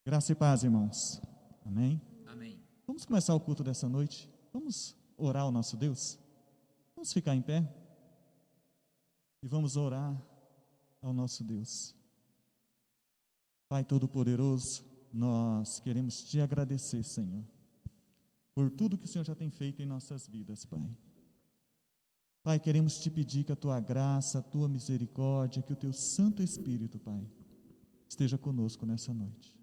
Graça e paz, irmãos. Amém? Amém. Vamos começar o culto dessa noite? Vamos orar ao nosso Deus? Vamos ficar em pé? E vamos orar ao nosso Deus. Pai Todo-Poderoso, nós queremos te agradecer, Senhor, por tudo que o Senhor já tem feito em nossas vidas, Pai. Pai, queremos te pedir que a tua graça, a tua misericórdia, que o teu Santo Espírito, Pai, esteja conosco nessa noite.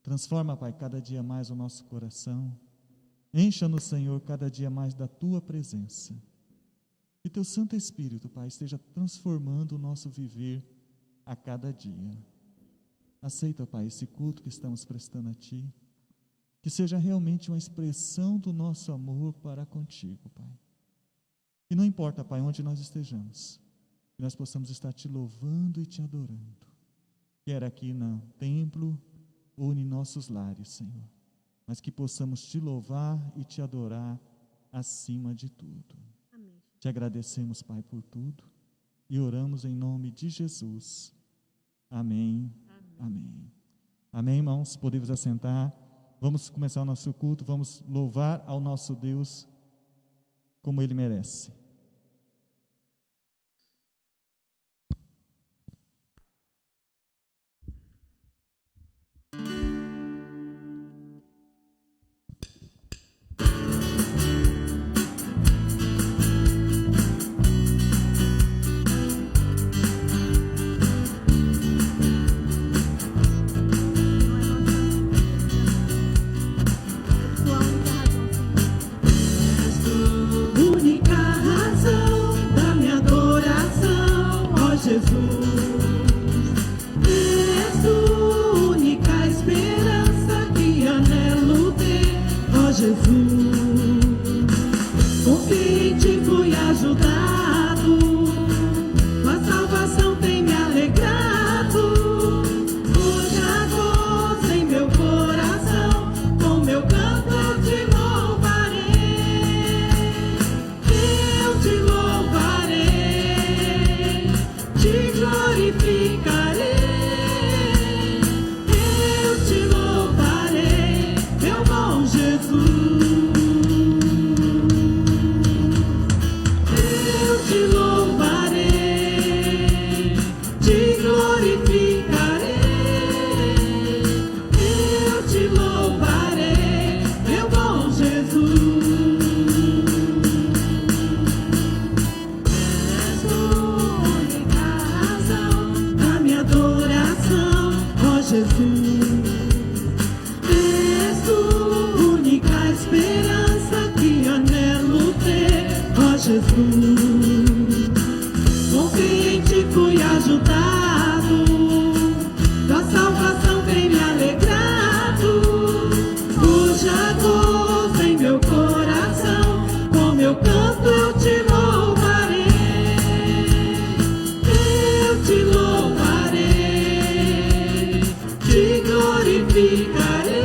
Transforma, Pai, cada dia mais o nosso coração. Encha-nos, Senhor, cada dia mais da tua presença. Que teu Santo Espírito, Pai, esteja transformando o nosso viver a cada dia. Aceita, Pai, esse culto que estamos prestando a Ti, que seja realmente uma expressão do nosso amor para contigo, Pai. E não importa, Pai, onde nós estejamos, que nós possamos estar Te louvando e Te adorando, quer aqui no templo ou em nossos lares, Senhor, mas que possamos Te louvar e Te adorar acima de tudo. Amém. Te agradecemos, Pai, por tudo e oramos em nome de Jesus. Amém. Amém. Amém, irmãos? Podemos assentar. Vamos começar o nosso culto. Vamos louvar ao nosso Deus como Ele merece. Única razão da minha adoração, ó Jesus. És tu, única esperança que anelo ter, ó Jesus. Confio em Ti, fui ajudado, tua salvação tem me alegrado. Hoje há gozo em meu coração, com meu canto eu Te louvarei. Eu Te louvarei, Te glorificarei. Eu Te louvarei, meu bom Jesus. Eu Te louvarei, Te glorificarei. Eu Te louvarei, meu bom Jesus. És tu, única razão da minha adoração, ó Jesus. És tu, única esperança que anelo ter, ó Jesus. Confio em Ti, fui ajudado, tua salvação tem me alegrado. Hoje há gozo em meu coração, com meu canto eu Te louvarei. Eu Te louvarei, Te glorificarei.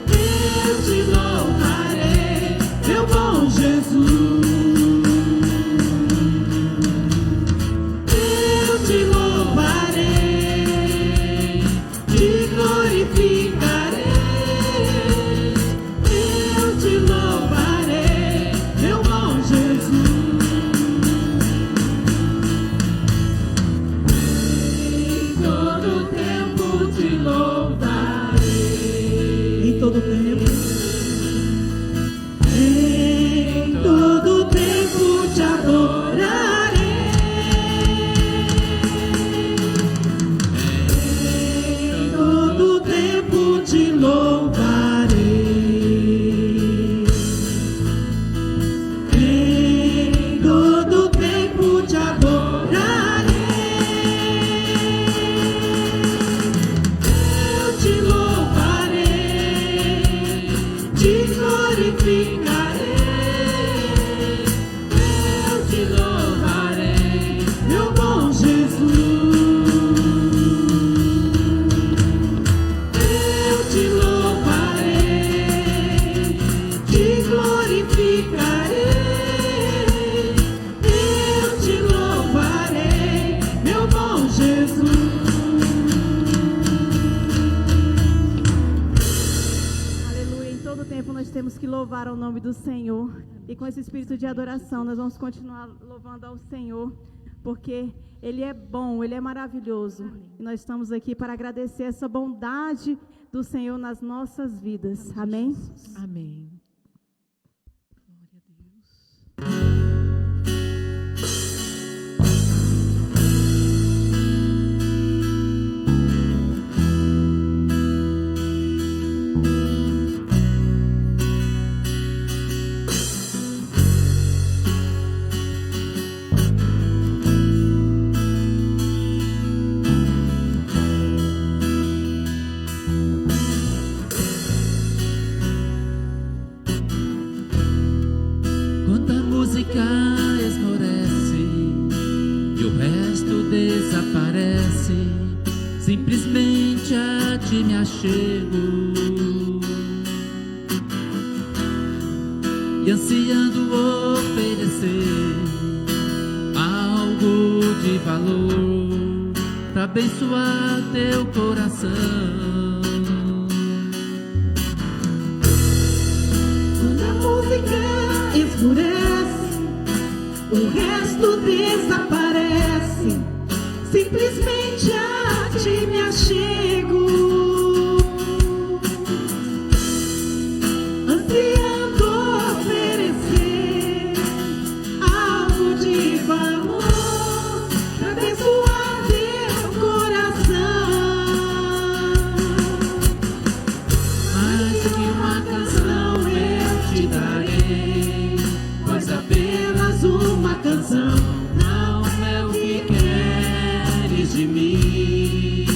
Eu Te louvarei, meu bom Jesus. Eu Te louvarei, Te glorificarei. Eu Te louvarei, meu bom Jesus. Em todo tempo Te louvarei. louvar o nome do Senhor. E com esse espírito de adoração, nós vamos continuar louvando ao Senhor, porque Ele é bom, Ele é maravilhoso. E nós estamos aqui para agradecer essa bondade do Senhor nas nossas vidas. Amém? Amém. Esmorece e o resto desaparece. Simplesmente a ti me achego e ansiando oferecer algo de valor para abençoar teu coração. Quando a música escurece, o resto desaparece. Simplesmente a ti me achego, ansiando oferecer algo de valor para abençoar teu coração. Mais que uma canção eu te darei, pois apenas uma canção não é o que queres de mim.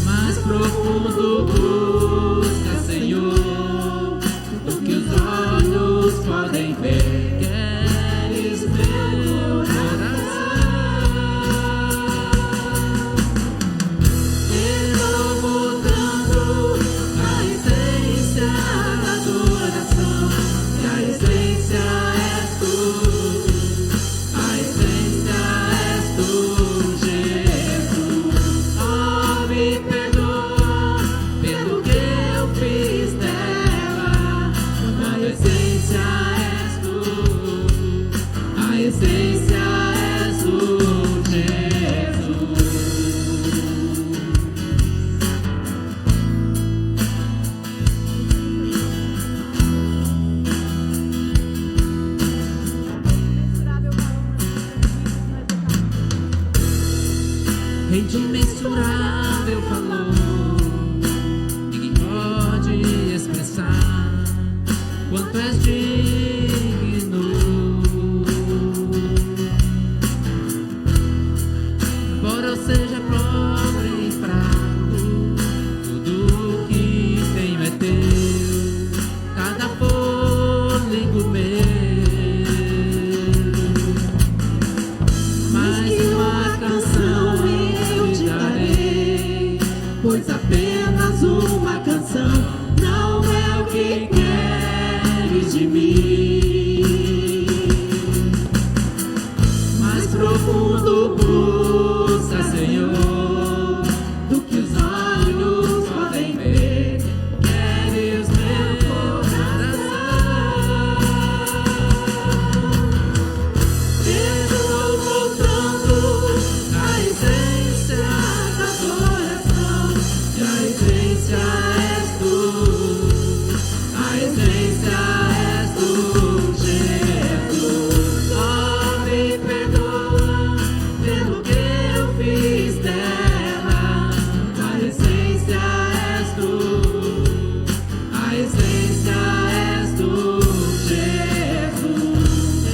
Mais profundo busca, Senhor, do que os olhos podem ver. Queres meu coração. Estou voltando à essência da adoração, e a essência és tu, a essência és tu, Jesus. Oh, me perdoa pelo que eu fiz dela, a essência és tu, a essência és tu, Jesus. Rei de imensurável valor, ninguém pode expressar quanto és digno. Embora eu seja pobre e fraco, tudo que tenho é teu, cada fôlego meu. Mais uma canção eu te darei, pois apenas uma canção não é o que queres de mim. Mais profundo busca, Senhor, do que os olhos podem ver. Queres meu coração. Estou voltando à essência da adoração, e a essência és tu, a essência és tu, Jesus. Oh, me perdoa pelo que eu fiz dela, a essência és tu, a essência és tu, Jesus.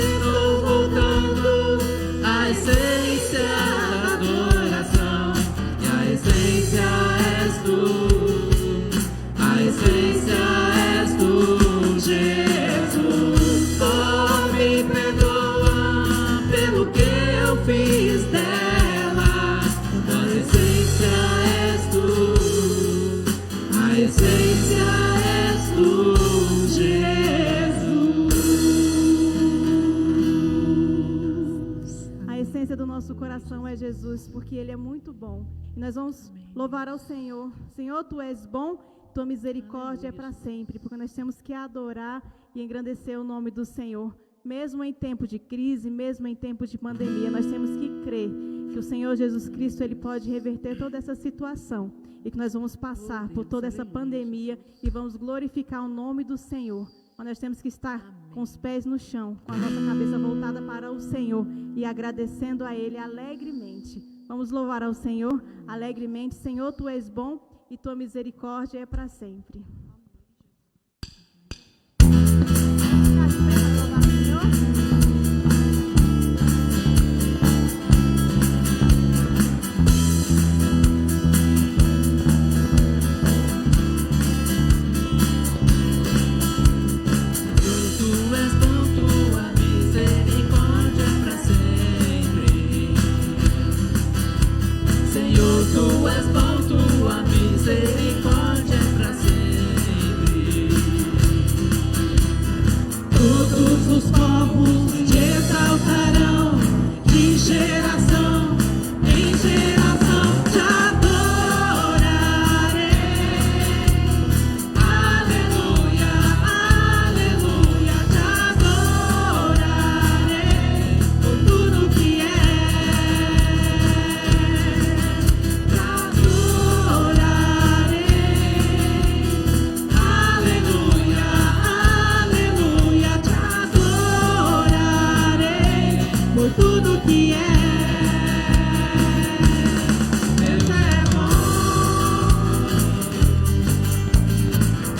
Estou voltando à essência da adoração, e a essência és tu, a essência és tu, Jesus. Oh, me perdoa pelo que eu fiz dela, a essência és tu, a essência és tu, Jesus. A essência do nosso coração é Jesus, porque Ele é muito bom. E nós vamos louvar ao Senhor. Senhor, Tu és bom tua misericórdia é para sempre, porque nós temos que adorar e engrandecer o nome do Senhor. Mesmo em tempo de crise, mesmo em tempo de pandemia, nós temos que crer que o Senhor Jesus Cristo, Ele pode reverter toda essa situação e que nós vamos passar por toda essa pandemia e vamos glorificar o nome do Senhor. Mas nós temos que estar com os pés no chão, com a nossa cabeça voltada para o Senhor e agradecendo a Ele alegremente. Vamos louvar ao Senhor alegremente. Senhor, Tu és bom e Tua misericórdia é para sempre. Tu és bom, tua misericórdia é para sempre. Todos os povos te exaltarão, de geração em geração te adorarei. Aleluia, aleluia, te adorarei por tudo que é. Tudo que é, Deus é bom.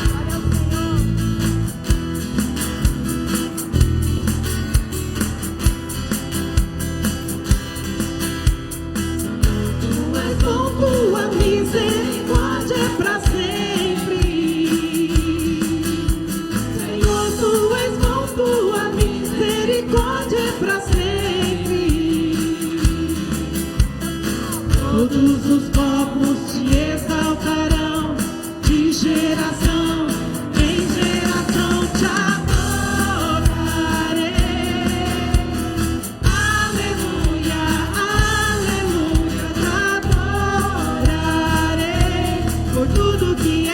Glória ao Senhor. Tu és bom, tua misericórdia é pra sempre. Senhor, tu és bom, tua misericórdia é pra sempre. Todos os povos te exaltarão, de geração em geração te adorarei. Aleluia, aleluia, te adorarei por tudo que é.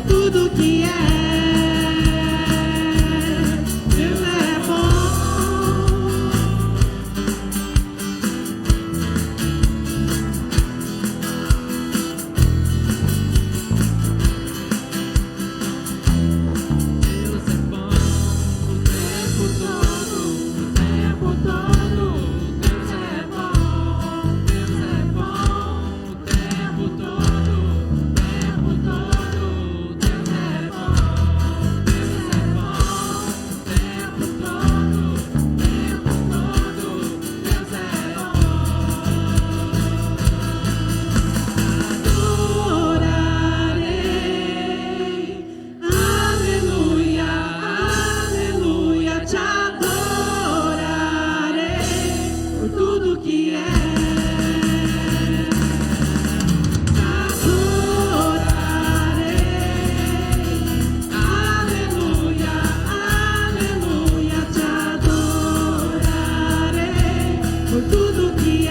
Tudo que é, Deus é bom. Deus é bom o tempo todo, o tempo todo. Deus é bom, Deus é bom o tempo todo, o tempo todo. Deus é bom, Deus é bom o tempo todo, o tempo todo. Deus é bom. Adorarei, aleluia, aleluia, te adorarei por tudo que é. Te adorarei, aleluia, aleluia, te adorarei por tudo que é.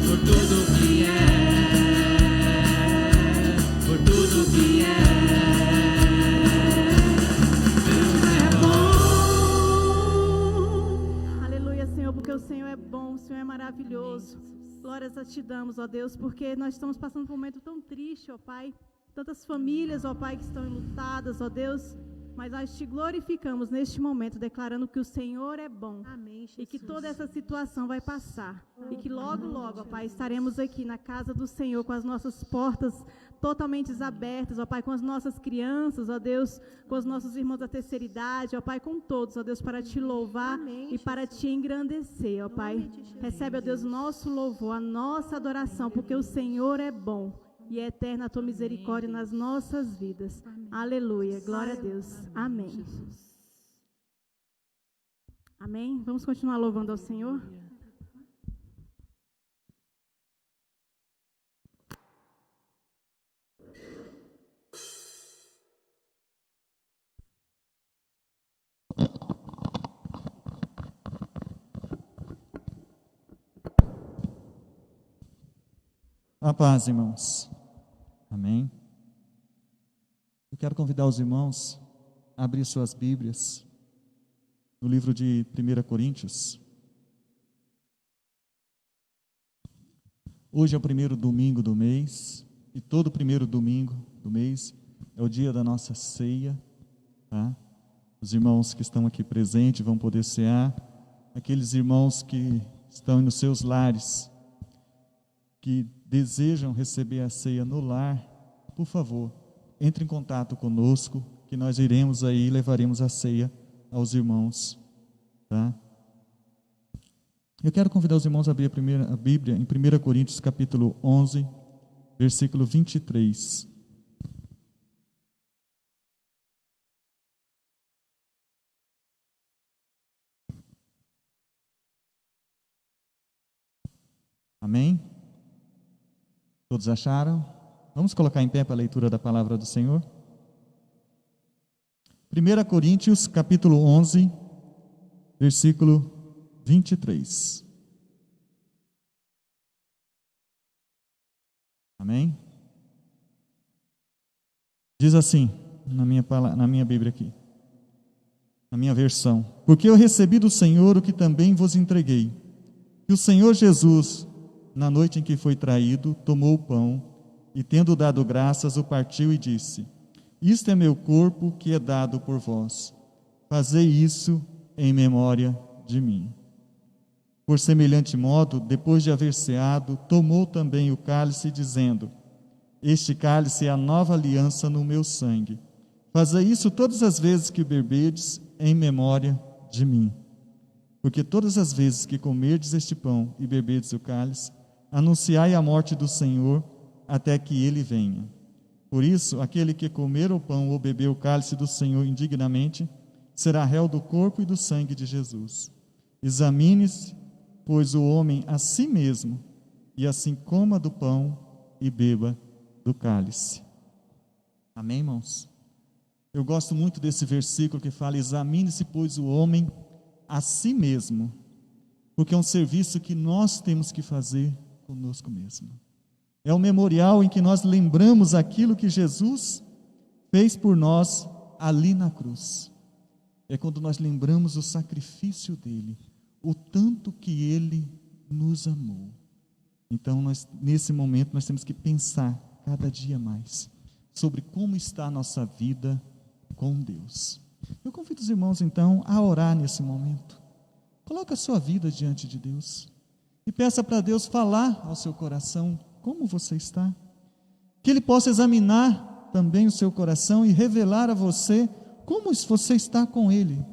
Por tudo que é, por tudo que é. Deus é bom. Aleluia, Senhor, porque o Senhor é bom, o Senhor é maravilhoso. Glórias a Te damos, ó Deus, porque nós estamos passando por um momento tão triste, ó Pai. Tantas famílias, ó Pai, que estão enlutadas, ó Deus. Mas nós Te glorificamos neste momento, declarando que o Senhor é bom. Amém, Jesus. E que toda essa situação vai passar. E que logo, logo, ó Pai, estaremos aqui na casa do Senhor com as nossas portas totalmente abertas, ó Pai, com as nossas crianças, ó Deus, com os nossos irmãos da terceira idade, ó Pai, com todos, ó Deus, para Te louvar Amém, e para Te engrandecer, ó Pai. Recebe, ó Deus, o nosso louvor, a nossa adoração, porque o Senhor é bom. E é eterna a Tua misericórdia nas nossas vidas. Aleluia. Glória a Deus. Amém. Amém. Vamos continuar louvando ao Senhor. A paz, irmãos. Amém. Eu quero convidar os irmãos a abrir suas Bíblias no livro de 1 Coríntios. Hoje é o primeiro domingo do mês, e todo primeiro domingo do mês é o dia da nossa ceia, tá? Os irmãos que estão aqui presentes vão poder cear. Aqueles irmãos que estão nos seus lares, que desejam receber a ceia no lar, por favor, entre em contato conosco, que nós iremos aí e levaremos a ceia aos irmãos, tá? Eu quero convidar os irmãos a abrir a Bíblia em 1 Coríntios capítulo 11, versículo 23. Amém? Todos acharam? Vamos colocar em pé para a leitura da palavra do Senhor? 1 Coríntios, capítulo 11, versículo 23. Amém? Diz assim, na minha Bíblia aqui, na minha versão: porque eu recebi do Senhor o que também vos entreguei, que o Senhor Jesus, na noite em que foi traído, tomou o pão e, tendo dado graças, o partiu e disse: isto é meu corpo que é dado por vós. Fazei isso em memória de mim. Por semelhante modo, depois de haver ceado, tomou também o cálice, dizendo: este cálice é a nova aliança no meu sangue. Fazei isso todas as vezes que beberdes, em memória de mim. Porque todas as vezes que comerdes este pão e beberdes o cálice, anunciai a morte do Senhor até que ele venha. Por isso, aquele que comer o pão ou beber o cálice do Senhor indignamente, será réu do corpo e do sangue de Jesus. Examine-se, pois, o homem a si mesmo, e assim coma do pão e beba do cálice. Amém, irmãos? Eu gosto muito desse versículo que fala: examine-se, pois, o homem a si mesmo, porque é um serviço que nós temos que fazer conosco mesmo. É o memorial em que nós lembramos aquilo que Jesus fez por nós ali na cruz. É quando nós lembramos o sacrifício dele, o tanto que ele nos amou. Então, nesse momento, nós temos que pensar cada dia mais sobre como está a nossa vida com Deus. Eu convido os irmãos, então, a orar nesse momento. Coloque a sua vida diante de Deus e peça para Deus falar ao seu coração como você está, que Ele possa examinar também o seu coração e revelar a você como você está com Ele,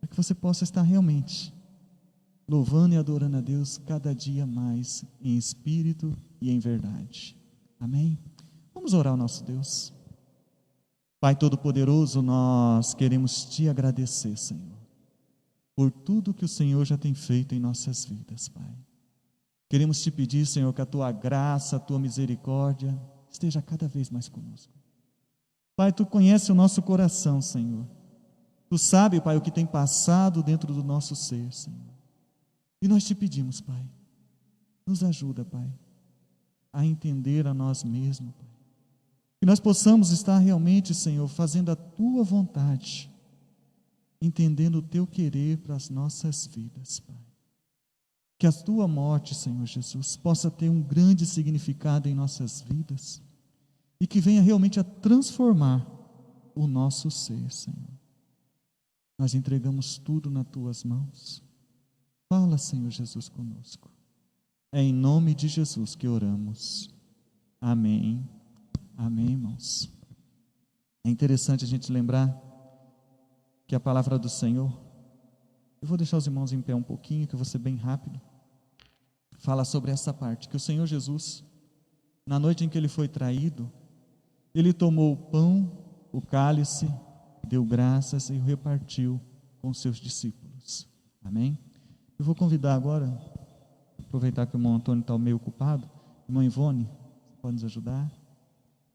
para que você possa estar realmente louvando e adorando a Deus cada dia mais em espírito e em verdade. Amém? Vamos orar ao nosso Deus. Pai Todo-Poderoso, nós queremos Te agradecer, Senhor, por tudo que o Senhor já tem feito em nossas vidas, Pai. Queremos Te pedir, Senhor, que a Tua graça, a Tua misericórdia esteja cada vez mais conosco. Pai, Tu conheces o nosso coração, Senhor. Tu sabe, Pai, o que tem passado dentro do nosso ser, Senhor. E nós Te pedimos, Pai, nos ajuda, Pai, a entender a nós mesmos, Pai. Que nós possamos estar realmente, Senhor, fazendo a Tua vontade, entendendo o Teu querer para as nossas vidas, Pai. Que a Tua morte, Senhor Jesus, possa ter um grande significado em nossas vidas e que venha realmente a transformar o nosso ser, Senhor. Nós entregamos tudo nas Tuas mãos. Fala, Senhor Jesus, conosco. É em nome de Jesus que oramos. Amém. Amém, irmãos. É interessante a gente lembrar que a palavra do Senhor, eu vou deixar os irmãos em pé um pouquinho, que eu vou ser bem rápido, fala sobre essa parte, que o Senhor Jesus, na noite em que Ele foi traído, Ele tomou o pão, o cálice, deu graças e o repartiu com seus discípulos. Amém? Eu vou convidar agora, aproveitar que o irmão Antônio está meio ocupado, irmã Ivone, pode nos ajudar?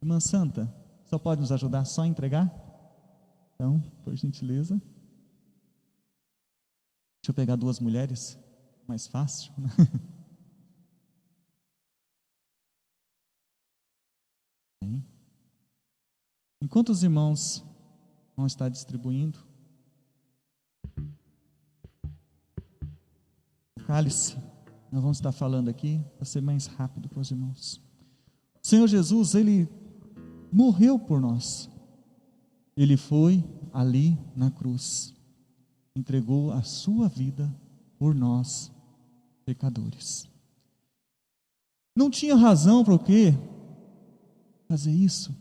Irmã Santa, só pode nos ajudar só a entregar? Então, por gentileza. Deixa eu pegar duas mulheres, mais fácil, né? Enquanto os irmãos vão estar distribuindo o cálice, nós vamos estar falando aqui, para ser mais rápido para os irmãos. O Senhor Jesus, Ele morreu por nós. Ele foi ali na cruz, entregou a sua vida por nós, pecadores. Não tinha razão para o quê? Fazer isso.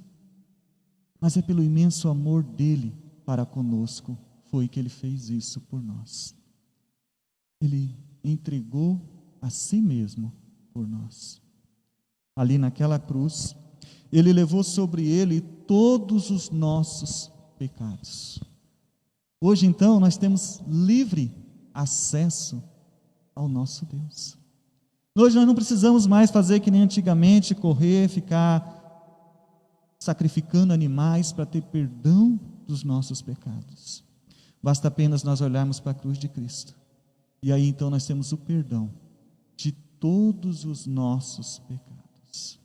Mas é pelo imenso amor dele para conosco, foi que ele fez isso por nós. Ele entregou a si mesmo por nós. Ali naquela cruz, ele levou sobre ele todos os nossos pecados. Hoje então nós temos livre acesso ao nosso Deus. Hoje nós não precisamos mais fazer que nem antigamente, correr, ficar sacrificando animais para ter perdão dos nossos pecados. Basta apenas nós olharmos para a cruz de Cristo. E aí então nós temos o perdão de todos os nossos pecados.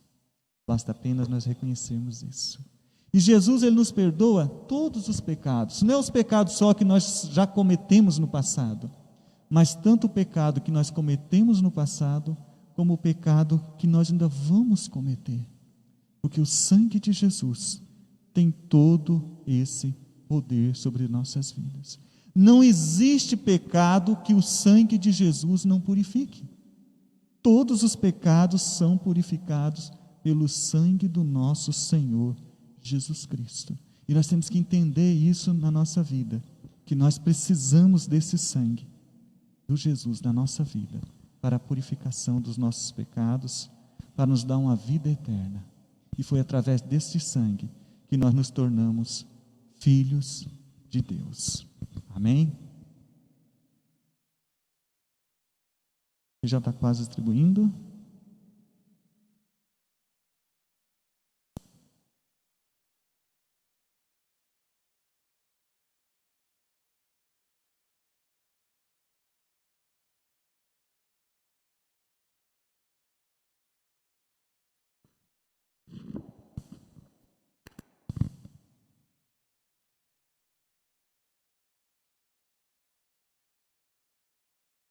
Basta apenas nós reconhecermos isso. E Jesus, Ele nos perdoa todos os pecados. Não é os pecados só que nós já cometemos no passado, mas tanto o pecado que nós cometemos no passado, como o pecado que nós ainda vamos cometer. Porque o sangue de Jesus tem todo esse poder sobre nossas vidas. Não existe pecado que o sangue de Jesus não purifique. Todos os pecados são purificados pelo sangue do nosso Senhor Jesus Cristo. E nós temos que entender isso na nossa vida, que nós precisamos desse sangue do Jesus na nossa vida, para a purificação dos nossos pecados, para nos dar uma vida eterna. E foi através deste sangue que nós nos tornamos filhos de Deus. Amém? E já está quase distribuindo.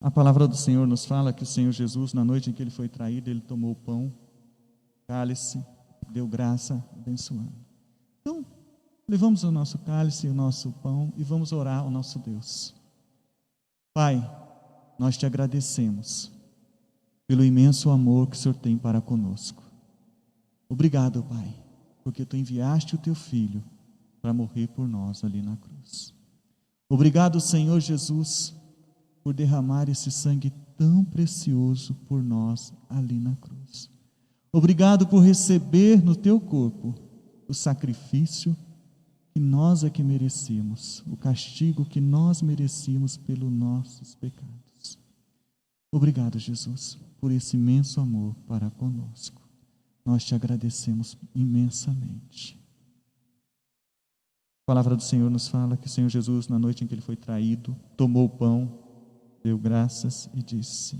A palavra do Senhor nos fala que o Senhor Jesus, na noite em que Ele foi traído, Ele tomou o pão, cálice, deu graça, abençoando. Então, levamos o nosso cálice e o nosso pão e vamos orar ao nosso Deus. Pai, nós te agradecemos pelo imenso amor que o Senhor tem para conosco. Obrigado, Pai, porque Tu enviaste o Teu Filho para morrer por nós ali na cruz. Obrigado, Senhor Jesus, por derramar esse sangue tão precioso por nós ali na cruz. Obrigado por receber no Teu corpo o sacrifício que nós é que merecíamos, o castigo que nós merecíamos pelos nossos pecados. Obrigado, Jesus, por esse imenso amor para conosco. Nós te agradecemos imensamente. A palavra do Senhor nos fala que o Senhor Jesus, na noite em que Ele foi traído, tomou o pão, deu graças e disse: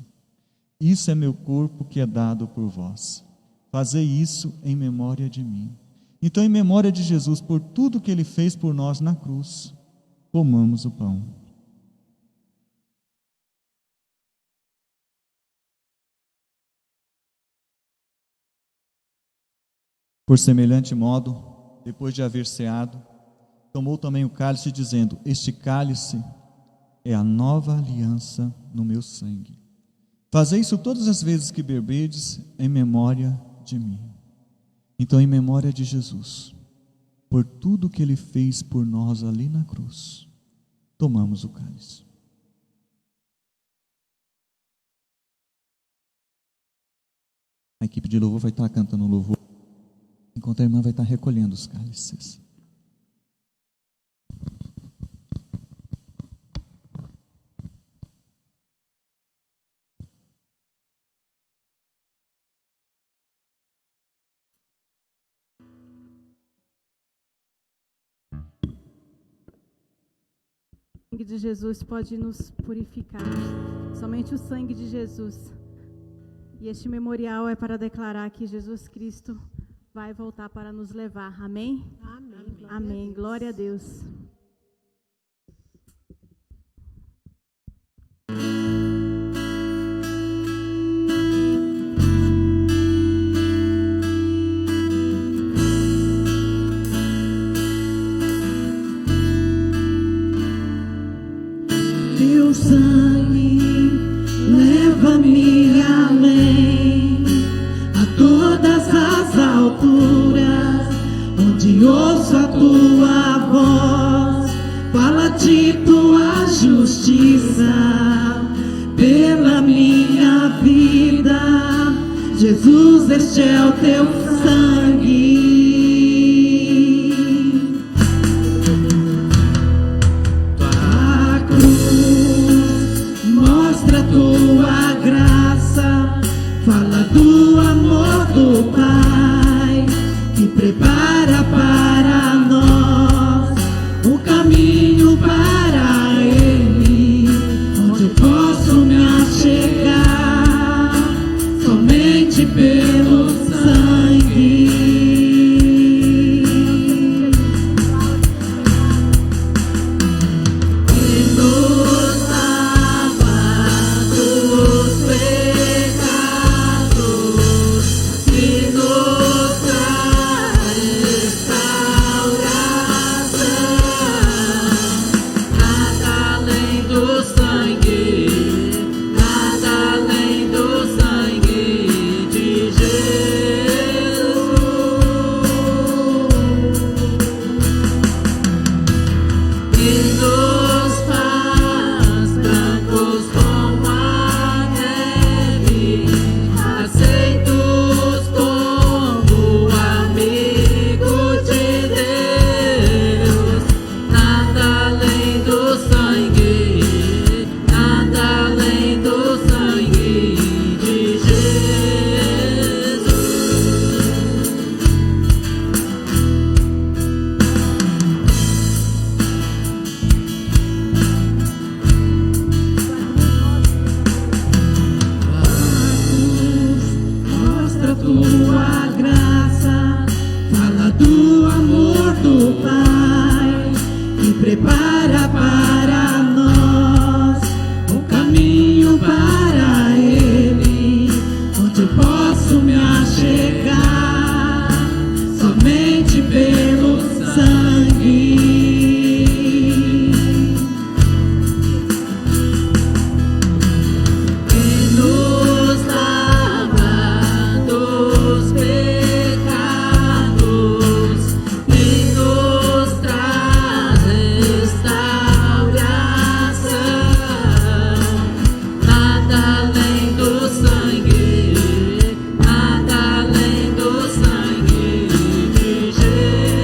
isso é meu corpo que é dado por vós. Fazei isso em memória de mim. Então, em memória de Jesus, por tudo que Ele fez por nós na cruz, comamos o pão. Por semelhante modo, depois de haver ceado, tomou também o cálice, dizendo: este cálice é a nova aliança no meu sangue. Fazei isso todas as vezes que beberdes, em memória de mim. Então, em memória de Jesus, por tudo que Ele fez por nós ali na cruz, tomamos o cálice. A equipe de louvor vai estar cantando louvor, enquanto a irmã vai estar recolhendo os cálices. O sangue de Jesus pode nos purificar, somente o sangue de Jesus. E este memorial é para declarar que Jesus Cristo vai voltar para nos levar. Amém? Amém. Amém. Glória a Deus. Teu sangue leva-me além, a todas as alturas, onde ouço a tua voz, fala de tua justiça pela minha vida. Jesus, este é o teu sangue. Tua graça, fala do amor do Pai, que prepara para nós o caminho para Ele, onde eu posso me achegar somente pelo sangue. Prepara para nós o caminho para Ele, onde eu posso me achegar somente pelo sangue. Que nos lava dos pecados e nos traz restauração. Nada além do sangue, nada além do sangue de Jesus.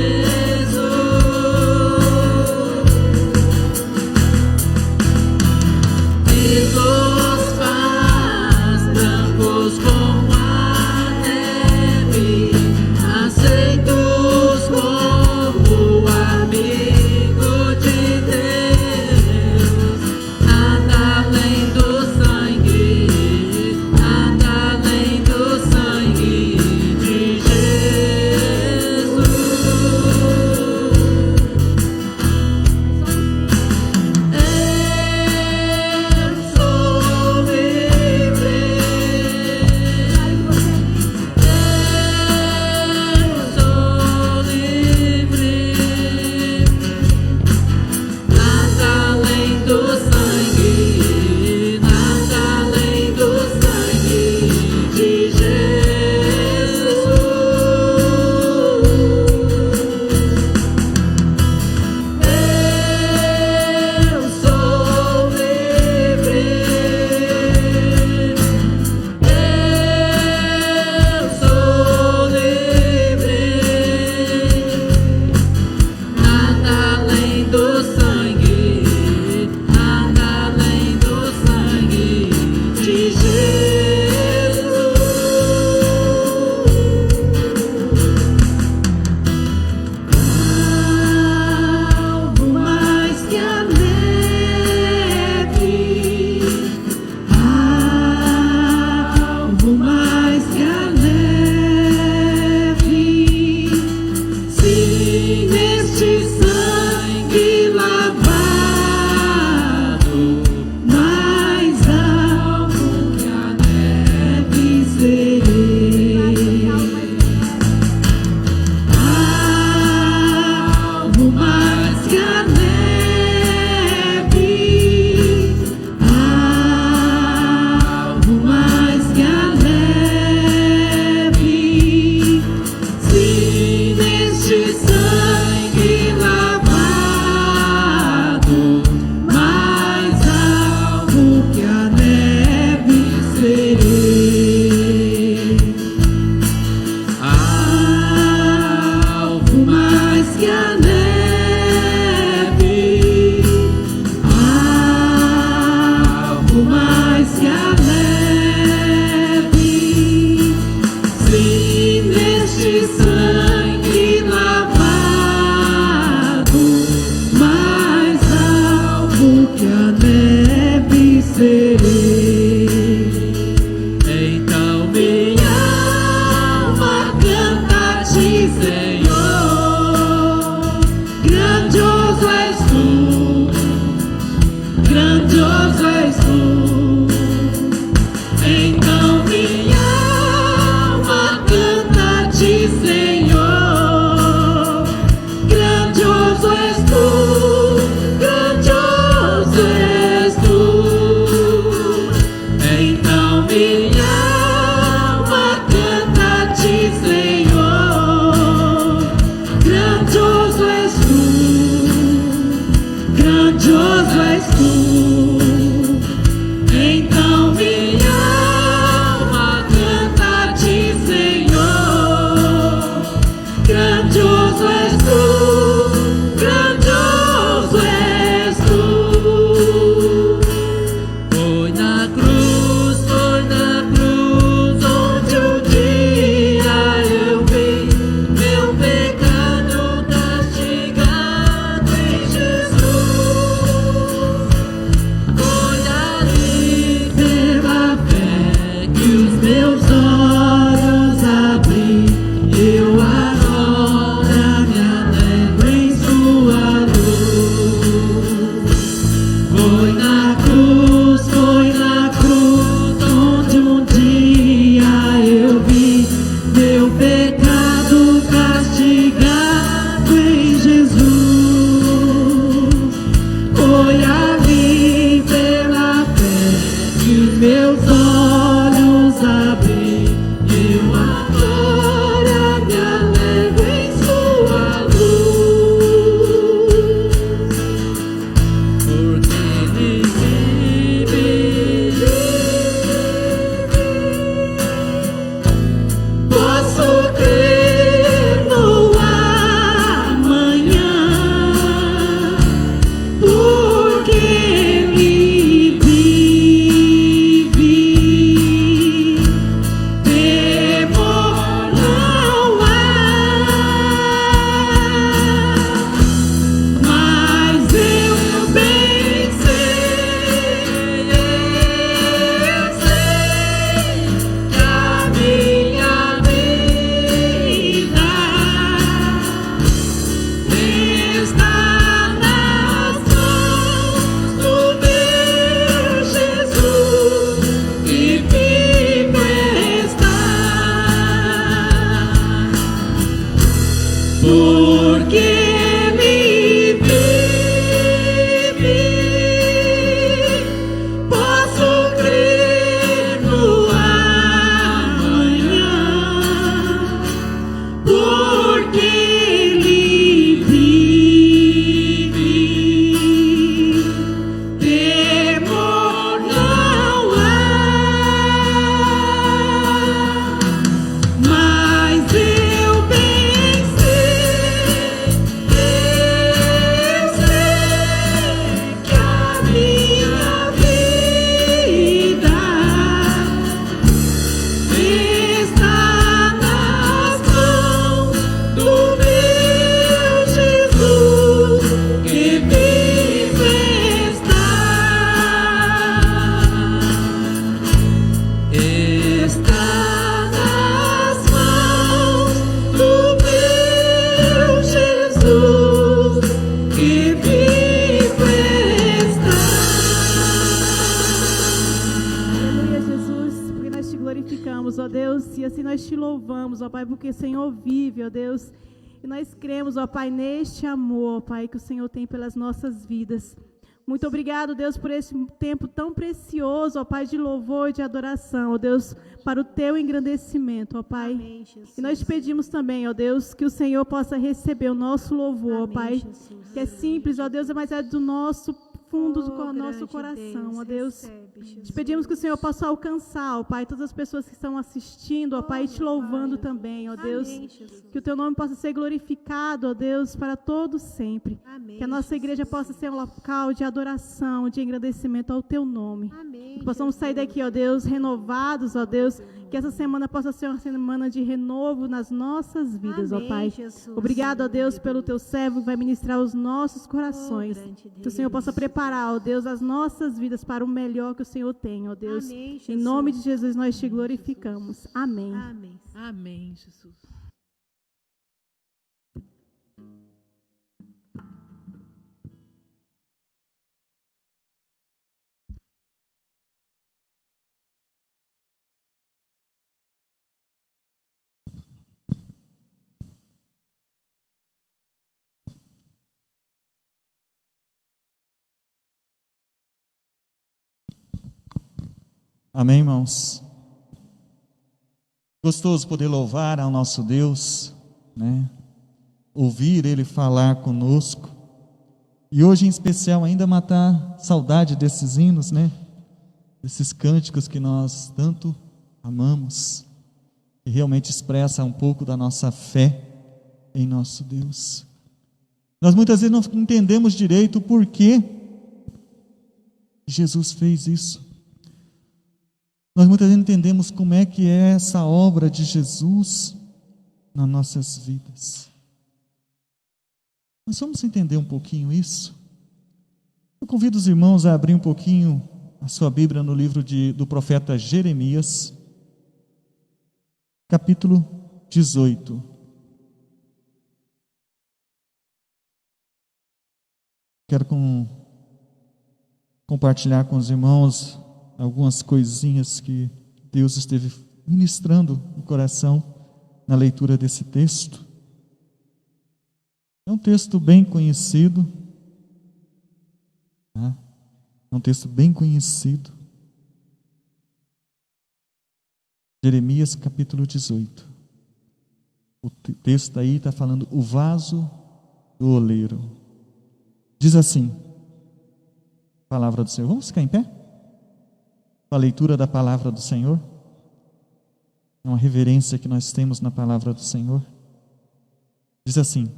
Deus, e assim nós te louvamos, ó Pai, porque o Senhor vive, ó Deus, e nós cremos, ó Pai, neste amor, ó Pai, que o Senhor tem pelas nossas vidas. Muito obrigado, Deus, por esse tempo tão precioso, ó Pai, de louvor e de adoração, ó Deus, para o teu engrandecimento, ó Pai. Amém, Jesus. E nós te pedimos também, ó Deus, que o Senhor possa receber o nosso louvor, ó Amém, Pai, Jesus. que é simples, ó Deus, mas é do nosso fundo do Oh, nosso grande coração, Deus, ó Deus. recebe, Jesus. Te pedimos que o Senhor possa alcançar, ó Pai, todas as pessoas que estão assistindo, ó Pai, e te louvando também, ó Deus. Amém, Jesus. Que o teu nome possa ser glorificado, ó Deus, para todo sempre. Amém, Que a nossa igreja Jesus. possa ser um local de adoração, de engrandecimento ao teu nome. Amém, Que possamos sair Jesus. daqui, ó Deus, renovados, ó Deus. Que essa semana possa ser uma semana de renovo nas nossas vidas, ó Amém, Pai. Jesus. Obrigado, ó Deus, pelo teu servo que vai ministrar os nossos corações. Oh, grande Que o Senhor possa preparar, ó Deus, as nossas vidas para o melhor que o Senhor tem, ó Deus. Amém, Em Jesus. nome de Jesus nós te glorificamos. Amém. Amém. Amém, Jesus. Amém, irmãos? Gostoso poder louvar ao nosso Deus, né? Ouvir Ele falar conosco. E hoje, em especial, ainda matar saudade desses hinos, né? Desses cânticos que nós tanto amamos, que realmente expressa um pouco da nossa fé em nosso Deus. Nós muitas vezes não entendemos direito o porquê Jesus fez isso. Nós muitas vezes não entendemos como é que é essa obra de Jesus nas nossas vidas. Nós vamos entender um pouquinho isso. Eu convido os irmãos a abrir um pouquinho a sua Bíblia no livro do profeta Jeremias, capítulo 18. Quero compartilhar com os irmãos algumas coisinhas que Deus esteve ministrando no coração na leitura desse texto. É um texto bem conhecido, né? É um texto bem conhecido. Jeremias capítulo 18. O texto aí está falando o vaso do oleiro. Diz assim, palavra do Senhor. Vamos ficar em pé? A leitura da palavra do Senhor. É uma reverência que nós temos na palavra do Senhor. Diz assim: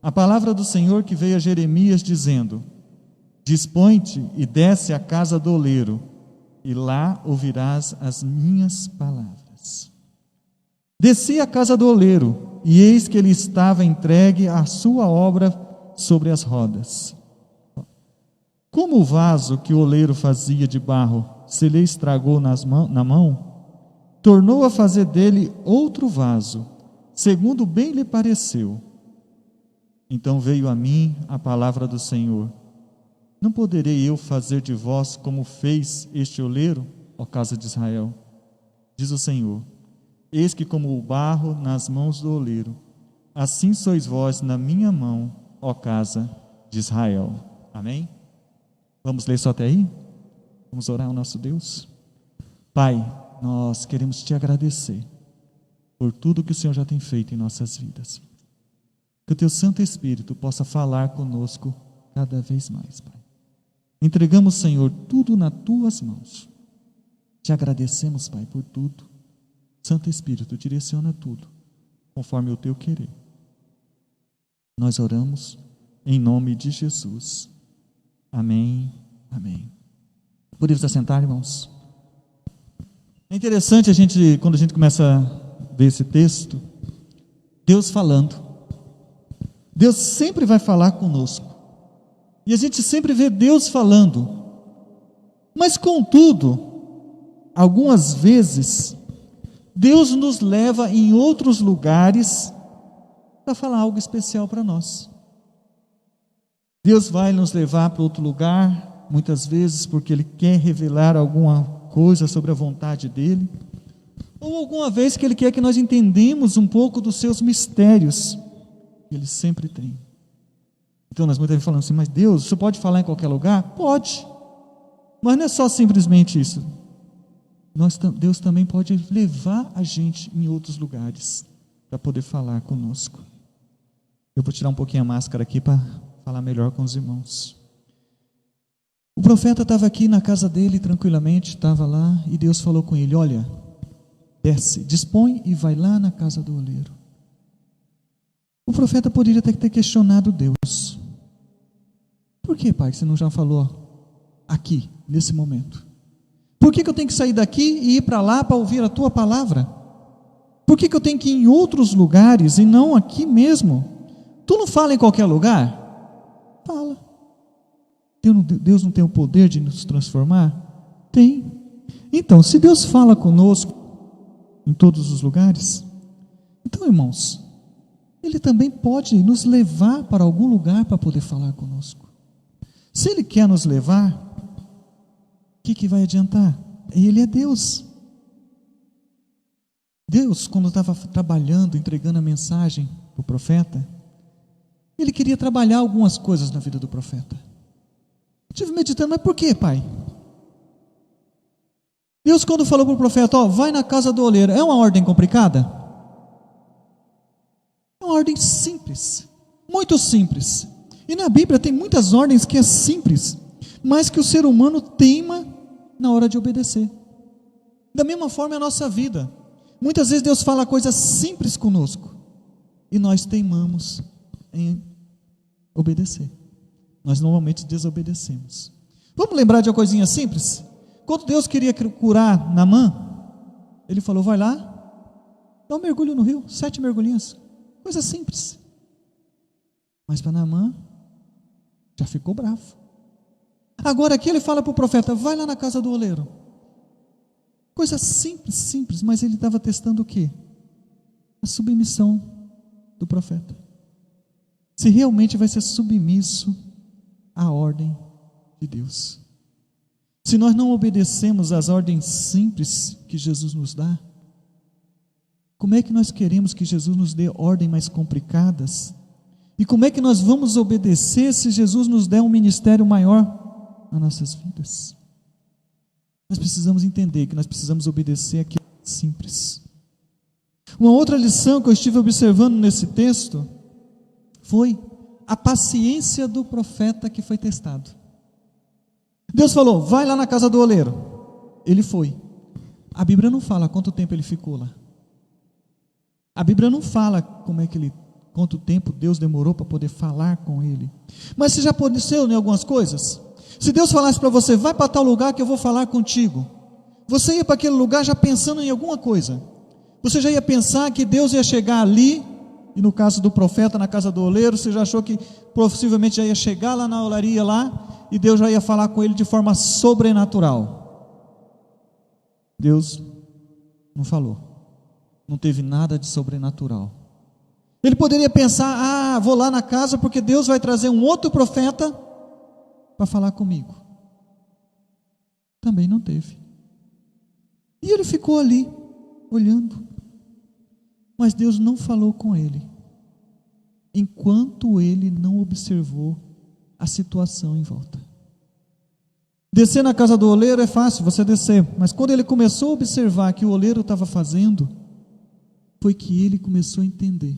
a palavra do Senhor que veio a Jeremias dizendo: dispõe-te e desce à casa do oleiro, e lá ouvirás as minhas palavras. Desci à casa do oleiro, e eis que ele estava entregue à sua obra sobre as rodas. Como o vaso que o oleiro fazia de barro se lhe estragou na mão, tornou a fazer dele outro vaso, segundo bem lhe pareceu. Então veio a mim a palavra do Senhor: não poderei eu fazer de vós como fez este oleiro, ó casa de Israel? Diz o Senhor: eis que como o barro nas mãos do oleiro, assim sois vós na minha mão, ó casa de Israel. Amém? Vamos ler só até aí? Vamos orar ao nosso Deus? Pai, nós queremos te agradecer por tudo que o Senhor já tem feito em nossas vidas. Que o teu Santo Espírito possa falar conosco cada vez mais, Pai. Entregamos, Senhor, tudo nas tuas mãos. Te agradecemos, Pai, por tudo. Santo Espírito, direciona tudo conforme o teu querer. Nós oramos em nome de Jesus. Amém, amém. Podemos assentar, irmãos? É interessante quando a gente começa a ver esse texto, Deus falando. Deus sempre vai falar conosco. E a gente sempre vê Deus falando. Mas, contudo, algumas vezes, Deus nos leva em outros lugares para falar algo especial para nós. Deus vai nos levar para outro lugar, muitas vezes porque Ele quer revelar alguma coisa sobre a vontade dEle, ou alguma vez que Ele quer que nós entendamos um pouco dos seus mistérios, que Ele sempre tem. Então nós muitas vezes falamos assim, mas Deus, você pode falar em qualquer lugar? Pode, mas não é só simplesmente isso. Deus também pode levar a gente em outros lugares, para poder falar conosco. Eu vou tirar um pouquinho a máscara aqui, para falar melhor com os irmãos. O profeta estava aqui na casa dele, tranquilamente, estava lá, e Deus falou com ele, olha, desce, dispõe e vai lá na casa do oleiro. O profeta poderia ter questionado Deus. Por que, pai, você não já falou aqui, nesse momento? Por que eu tenho que sair daqui e ir para lá para ouvir a tua palavra? Por que eu tenho que ir em outros lugares e não aqui mesmo? Tu não fala em qualquer lugar? Fala. Deus não tem o poder de nos transformar? Tem. Então, se Deus fala conosco em todos os lugares, então, irmãos, Ele também pode nos levar para algum lugar para poder falar conosco. Se Ele quer nos levar, o que vai adiantar? Ele é Deus. Deus, quando estava trabalhando, entregando a mensagem para o profeta, Ele queria trabalhar algumas coisas na vida do profeta. Estive meditando, mas por que, pai? Deus, quando falou para o profeta, vai na casa do oleiro, é uma ordem complicada? É uma ordem simples, muito simples. E na Bíblia tem muitas ordens que é simples, mas que o ser humano teima na hora de obedecer. Da mesma forma é a nossa vida. Muitas vezes Deus fala coisas simples conosco, e nós teimamos em obedecer. Nós normalmente desobedecemos. Vamos lembrar de uma coisinha simples? Quando Deus queria curar Naamã, Ele falou, vai lá, dá um mergulho no rio, 7 mergulhinhos, coisa simples. Mas para Naamã, já ficou bravo. Agora aqui Ele fala para o profeta, vai lá na casa do oleiro. Coisa simples, simples, mas Ele estava testando o quê? A submissão do profeta. Se realmente vai ser submisso à ordem de Deus. Se nós não obedecemos às ordens simples que Jesus nos dá, como é que nós queremos que Jesus nos dê ordens mais complicadas? E como é que nós vamos obedecer se Jesus nos der um ministério maior nas nossas vidas? Nós precisamos entender que nós precisamos obedecer aquilo que é simples. Uma outra lição que eu estive observando nesse texto foi a paciência do profeta que foi testado. Deus falou, vai lá na casa do oleiro. Ele foi. A Bíblia não fala quanto tempo ele ficou lá. A Bíblia não fala quanto tempo Deus demorou para poder falar com ele. Mas você já aconteceu em algumas coisas? Se Deus falasse para você, vai para tal lugar que eu vou falar contigo. Você ia para aquele lugar já pensando em alguma coisa. Você já ia pensar que Deus ia chegar ali, e no caso do profeta na casa do oleiro, você já achou que possivelmente já ia chegar lá na olaria lá, e Deus já ia falar com ele de forma sobrenatural. Deus não falou, não teve nada de sobrenatural. Ele poderia pensar, vou lá na casa porque Deus vai trazer um outro profeta para falar comigo. Também não teve. E ele ficou ali, olhando. Mas Deus não falou com ele, enquanto ele não observou a situação em volta. Descer na casa do oleiro é fácil, você descer, mas quando ele começou a observar que o oleiro estava fazendo, foi que ele começou a entender.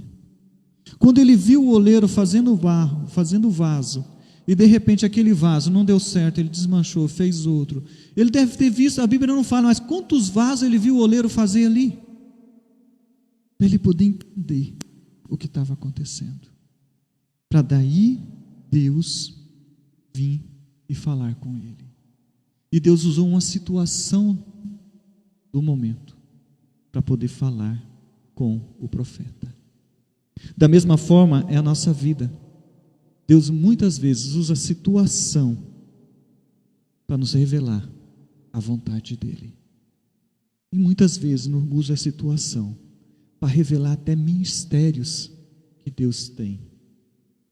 Quando ele viu o oleiro fazendo barro, fazendo vaso, e de repente aquele vaso não deu certo, ele desmanchou, fez outro. Ele deve ter visto, a Bíblia não fala, mas quantos vasos ele viu o oleiro fazer ali? Para ele poder entender o que estava acontecendo. Para daí Deus vir e falar com ele. E Deus usou uma situação do momento para poder falar com o profeta. Da mesma forma é a nossa vida. Deus muitas vezes usa a situação para nos revelar a vontade dele. E muitas vezes nos usa a situação para revelar até mistérios que Deus tem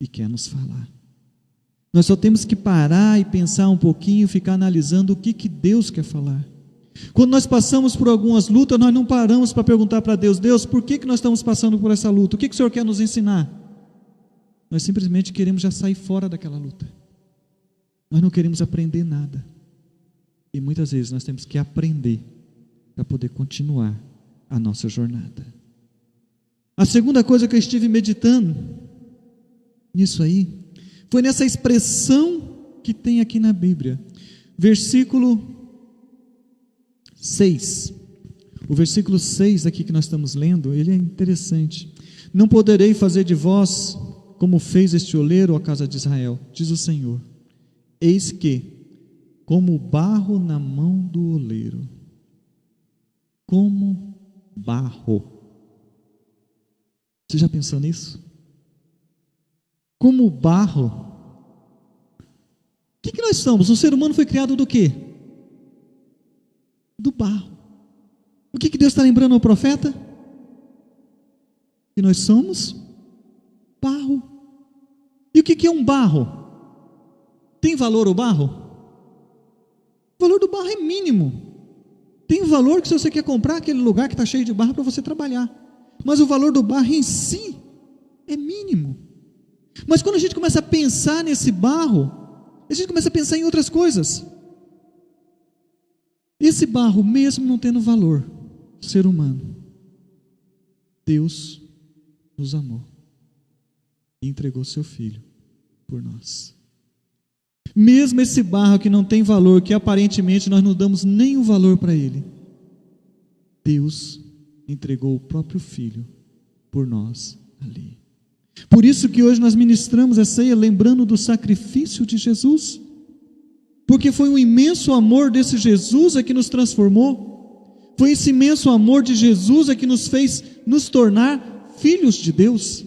e quer nos falar. Nós só temos que parar e pensar um pouquinho, ficar analisando o que Deus quer falar. Quando nós passamos por algumas lutas, nós não paramos para perguntar para Deus: Deus, por que nós estamos passando por essa luta? O que o Senhor quer nos ensinar? Nós simplesmente queremos já sair fora daquela luta. Nós não queremos aprender nada. E muitas vezes nós temos que aprender para poder continuar a nossa jornada. A segunda coisa que eu estive meditando nisso aí foi nessa expressão que tem aqui na Bíblia, versículo 6. O versículo 6 aqui que nós estamos lendo, ele é interessante. Não poderei fazer de vós como fez este oleiro à casa de Israel, diz o Senhor. Eis que, como barro na mão do oleiro, como barro. Você já pensou nisso? Como barro. O que nós somos? O ser humano foi criado do quê? Do barro. O que Deus está lembrando ao profeta? Que nós somos barro. E o que é um barro? Tem valor o barro? O valor do barro é mínimo. Tem valor que se você quer comprar aquele lugar que está cheio de barro para você trabalhar. Mas o valor do barro em si é mínimo. Mas quando a gente começa a pensar nesse barro, a gente começa a pensar em outras coisas. Esse barro, mesmo não tendo valor, ser humano, Deus nos amou e entregou seu Filho por nós. Mesmo esse barro que não tem valor, que aparentemente nós não damos nenhum valor para ele, Deus entregou o próprio Filho por nós ali. Por isso que hoje nós ministramos a ceia lembrando do sacrifício de Jesus, porque foi um imenso amor desse Jesus que nos transformou, foi esse imenso amor de Jesus que nos fez nos tornar filhos de Deus.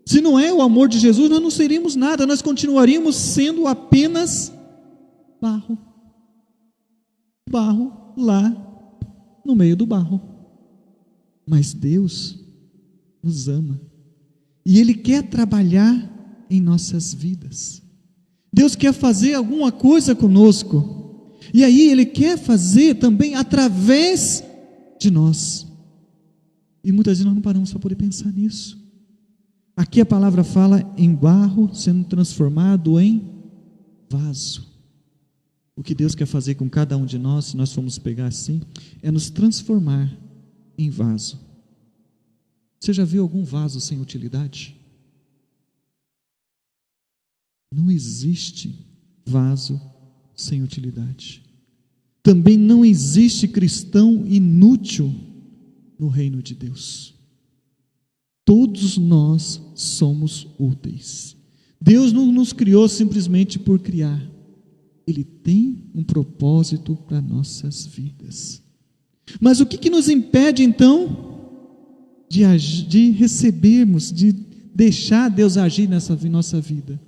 Se não é o amor de Jesus, nós não seríamos nada, nós continuaríamos sendo apenas barro. Barro lá no meio do barro. Mas Deus nos ama e Ele quer trabalhar em nossas vidas. Deus quer fazer alguma coisa conosco, e aí Ele quer fazer também através de nós. E muitas vezes nós não paramos para poder pensar nisso. Aqui a palavra fala em barro sendo transformado em vaso. O que Deus quer fazer com cada um de nós, se nós formos pegar assim, é nos transformar em vaso. Você já viu algum vaso sem utilidade? Não existe vaso sem utilidade. Também não existe cristão inútil no reino de Deus. Todos nós somos úteis. Deus não nos criou simplesmente por criar. Ele tem um propósito para nossas vidas. Mas o que nos impede então de recebermos, de deixar Deus agir nessa nossa vida?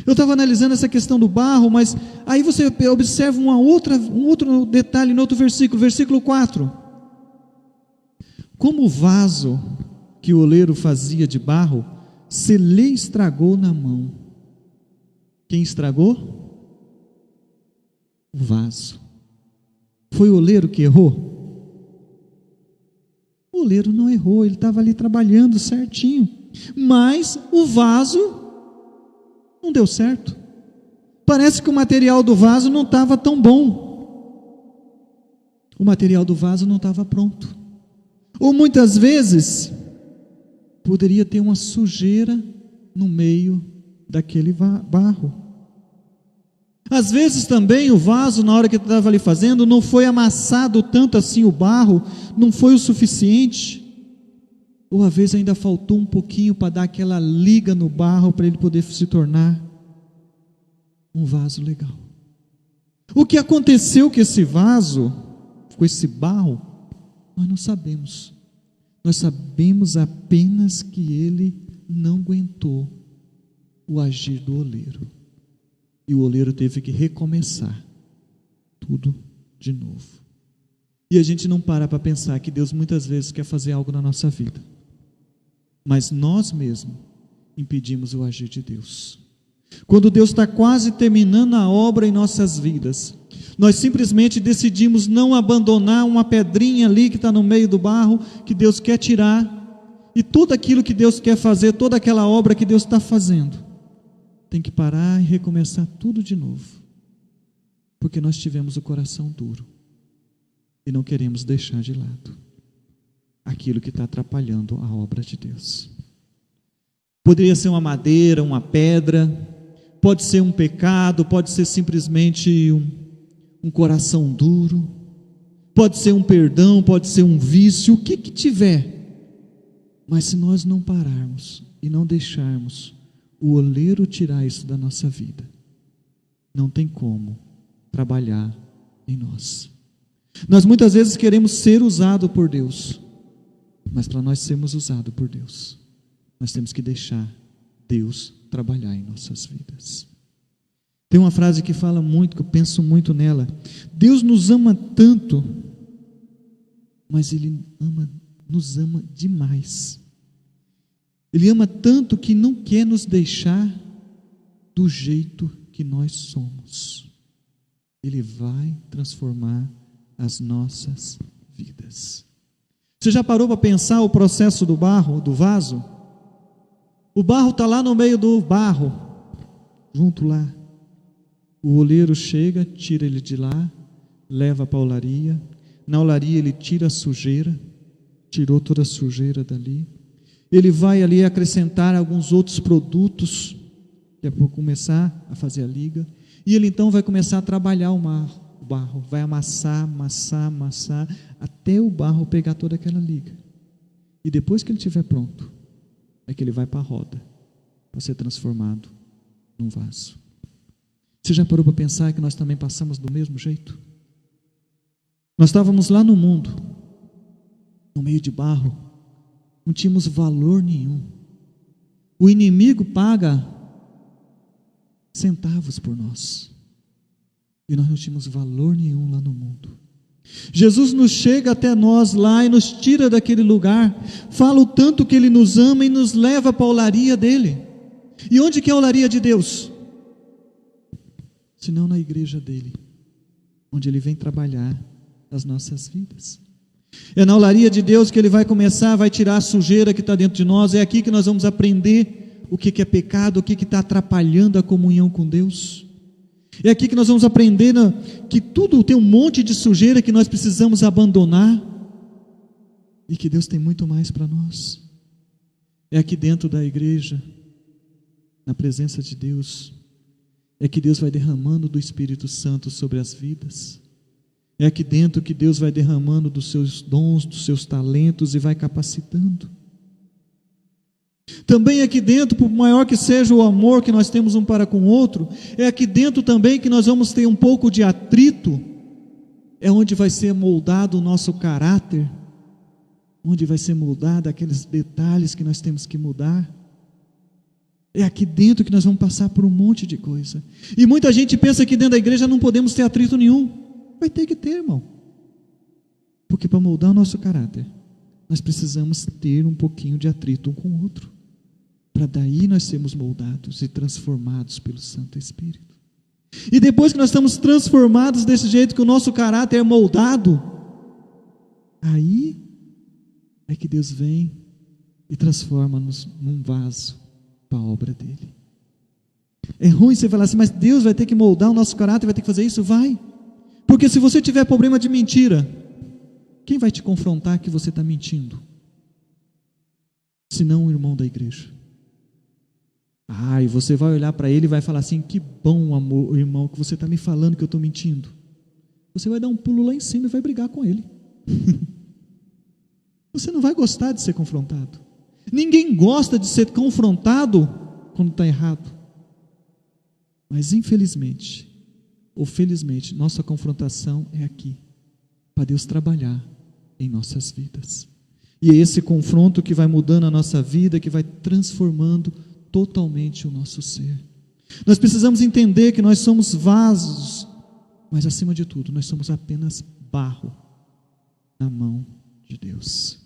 Eu estava analisando essa questão do barro, mas aí você observa um outro detalhe no outro versículo, versículo 4. Como o vaso que o oleiro fazia de barro, se lhe estragou na mão. Quem estragou? O vaso. Foi o oleiro que errou? O oleiro não errou, ele estava ali trabalhando certinho, mas o vaso não deu certo. Parece que o material do vaso não estava tão bom. O material do vaso não estava pronto. Ou muitas vezes poderia ter uma sujeira no meio daquele barro. Às vezes também o vaso, na hora que estava ali fazendo, não foi amassado tanto assim o barro, não foi o suficiente. Ou às vezes ainda faltou um pouquinho para dar aquela liga no barro, para ele poder se tornar um vaso legal. O que aconteceu com esse vaso, com esse barro, nós não sabemos. Nós sabemos apenas que ele não aguentou o agir do oleiro. E o oleiro teve que recomeçar tudo de novo. E a gente não para pensar que Deus muitas vezes quer fazer algo na nossa vida, mas nós mesmos impedimos o agir de Deus. Quando Deus está quase terminando a obra em nossas vidas, Nós simplesmente decidimos não abandonar uma pedrinha ali que está no meio do barro, que Deus quer tirar, e tudo aquilo que Deus quer fazer, toda aquela obra que Deus está fazendo, tem que parar e recomeçar tudo de novo, porque nós tivemos o coração duro, e não queremos deixar de lado aquilo que está atrapalhando a obra de Deus. Poderia ser uma madeira, uma pedra, pode ser um pecado, pode ser simplesmente um coração duro, pode ser um perdão, pode ser um vício, o que tiver, mas se nós não pararmos e não deixarmos o oleiro tirar isso da nossa vida, não tem como trabalhar em nós. Nós muitas vezes queremos ser usado por Deus, mas para nós sermos usados por Deus, nós temos que deixar Deus trabalhar em nossas vidas. Tem uma frase que fala muito, que eu penso muito nela: Deus nos ama tanto, mas Ele nos ama demais. Ele ama tanto que não quer nos deixar do jeito que nós somos. Ele vai transformar as nossas vidas. Você já parou para pensar o processo do barro, do vaso? O barro está lá no meio do barro, junto lá. O oleiro chega, tira ele de lá, leva para a olaria. Na olaria ele tira a sujeira, tirou toda a sujeira dali. Ele vai ali acrescentar alguns outros produtos, que é para começar a fazer a liga. E ele então vai começar a trabalhar o barro, vai amassar, até o barro pegar toda aquela liga. E depois que ele estiver pronto, é que ele vai para a roda, para ser transformado num vaso. Você já parou para pensar que nós também passamos do mesmo jeito? Nós estávamos lá no mundo, no meio de barro, não tínhamos valor nenhum. O inimigo paga centavos por nós, e nós não tínhamos valor nenhum lá no mundo. Jesus nos chega até nós lá e nos tira daquele lugar, fala o tanto que Ele nos ama e nos leva para a olaria dEle. E onde que é a olaria de Deus? Senão na igreja dEle, onde Ele vem trabalhar as nossas vidas. É na olaria de Deus que Ele vai começar, vai tirar a sujeira que está dentro de nós. É aqui que nós vamos aprender o que é pecado, o que está atrapalhando a comunhão com Deus. É aqui que nós vamos aprender que tudo tem um monte de sujeira que nós precisamos abandonar, e que Deus tem muito mais para nós. É aqui dentro da igreja, na presença de Deus, é que Deus vai derramando do Espírito Santo sobre as vidas. É aqui dentro que Deus vai derramando dos seus dons, dos seus talentos, e vai capacitando. Também aqui dentro, por maior que seja o amor que nós temos um para com o outro, é aqui dentro também que nós vamos ter um pouco de atrito, é onde vai ser moldado o nosso caráter, onde vai ser moldado aqueles detalhes que nós temos que mudar. É aqui dentro que nós vamos passar por um monte de coisa. E muita gente pensa que dentro da igreja não podemos ter atrito nenhum. Vai ter que ter, irmão, porque para moldar o nosso caráter, nós precisamos ter um pouquinho de atrito um com o outro, para daí nós sermos moldados e transformados pelo Santo Espírito. E depois que nós estamos transformados desse jeito, que o nosso caráter é moldado, aí é que Deus vem e transforma-nos num vaso para a obra dEle. É ruim você falar assim, mas Deus vai ter que moldar o nosso caráter, vai ter que fazer isso? Vai, porque se você tiver problema de mentira, quem vai te confrontar que você está mentindo? Se não o irmão da igreja. E você vai olhar para ele e vai falar assim, que bom, amor, irmão, que você está me falando que eu estou mentindo. Você vai dar um pulo lá em cima e vai brigar com ele. Você não vai gostar de ser confrontado. Ninguém gosta de ser confrontado quando está errado. Mas infelizmente, ou felizmente, nossa confrontação é aqui, para Deus trabalhar em nossas vidas. E é esse confronto que vai mudando a nossa vida, que vai transformando totalmente o nosso ser. Nós precisamos entender que nós somos vasos, mas acima de tudo, nós somos apenas barro na mão de Deus.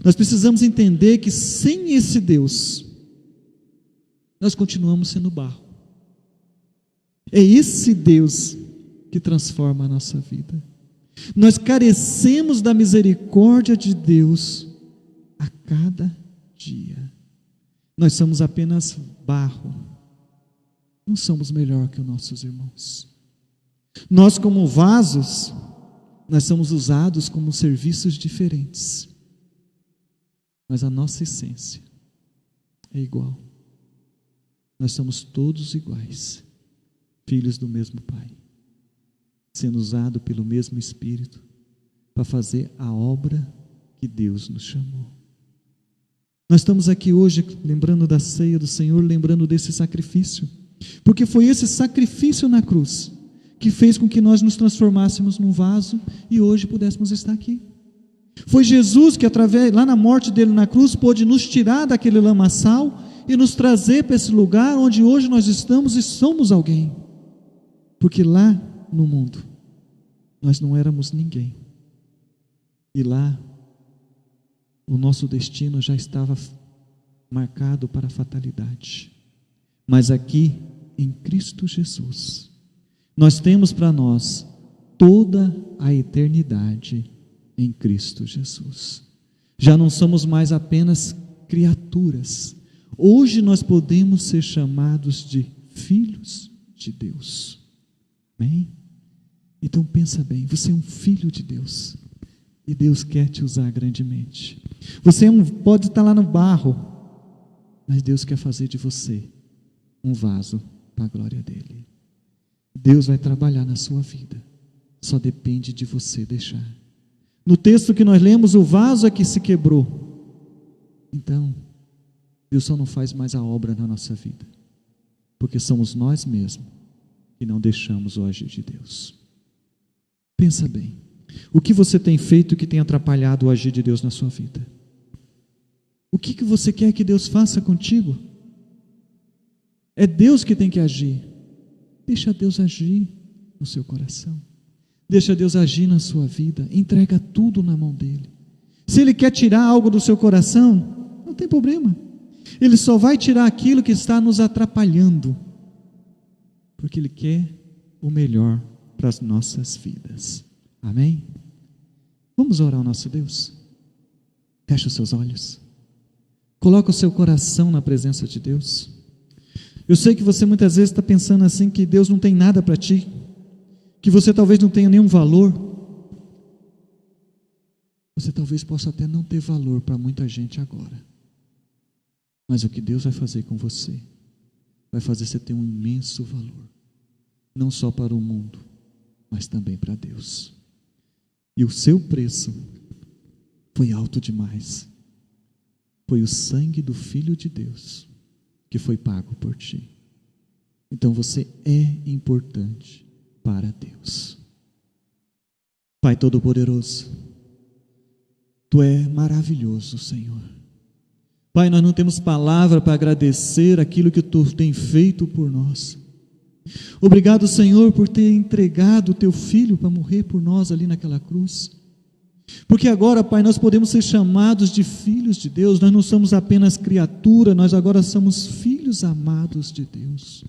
Nós precisamos entender que sem esse Deus, nós continuamos sendo barro. É esse Deus que transforma a nossa vida. Nós carecemos da misericórdia de Deus a cada dia. Nós somos apenas barro, não somos melhor que os nossos irmãos. Nós, como vasos, nós somos usados como serviços diferentes, mas a nossa essência é igual. Nós somos todos iguais, filhos do mesmo Pai, sendo usado pelo mesmo Espírito para fazer a obra que Deus nos chamou. Nós estamos aqui hoje lembrando da ceia do Senhor, lembrando desse sacrifício, porque foi esse sacrifício na cruz que fez com que nós nos transformássemos num vaso e hoje pudéssemos estar aqui. Foi Jesus que, através, lá na morte dele na cruz, pôde nos tirar daquele lamaçal e nos trazer para esse lugar onde hoje nós estamos e somos alguém. Porque lá no mundo nós não éramos ninguém, e lá o nosso destino já estava marcado para a fatalidade. Mas aqui em Cristo Jesus nós temos para nós toda a eternidade em Cristo Jesus. Já não somos mais apenas criaturas. Hoje nós podemos ser chamados de filhos de Deus. Amém? Então pensa bem, você é um filho de Deus e Deus quer te usar grandemente. Você pode estar lá no barro, mas Deus quer fazer de você um vaso para a glória dele. Deus vai trabalhar na sua vida, só depende de você deixar. No texto que nós lemos, o vaso é que se quebrou. Então, Deus só não faz mais a obra na nossa vida, porque somos nós mesmos que não deixamos o agir de Deus. Pensa bem, o que você tem feito que tem atrapalhado o agir de Deus na sua vida? O que você quer que Deus faça contigo? É Deus que tem que agir. Deixa Deus agir no seu coração. Deixa Deus agir na sua vida. Entrega tudo na mão dele. Se Ele quer tirar algo do seu coração, não tem problema. Ele só vai tirar aquilo que está nos atrapalhando, porque Ele quer o melhor para as nossas vidas. Amém? Vamos orar ao nosso Deus? Feche os seus olhos. Coloca o seu coração na presença de Deus. Eu sei que você muitas vezes está pensando assim, que Deus não tem nada para ti, que você talvez não tenha nenhum valor. Você talvez possa até não ter valor para muita gente agora, mas o que Deus vai fazer com você, vai fazer você ter um imenso valor, não só para o mundo, mas também para Deus. E o seu preço foi alto demais. Foi o sangue do Filho de Deus que foi pago por ti. Então você é importante para Deus. Pai Todo-Poderoso, Tu é maravilhoso, Senhor. Pai, nós não temos palavra para agradecer aquilo que Tu tem feito por nós. Obrigado, Senhor, por ter entregado o Teu Filho para morrer por nós ali naquela cruz. Porque agora, Pai, nós podemos ser chamados de filhos de Deus. Nós não somos apenas criatura, nós agora somos filhos amados de Deus.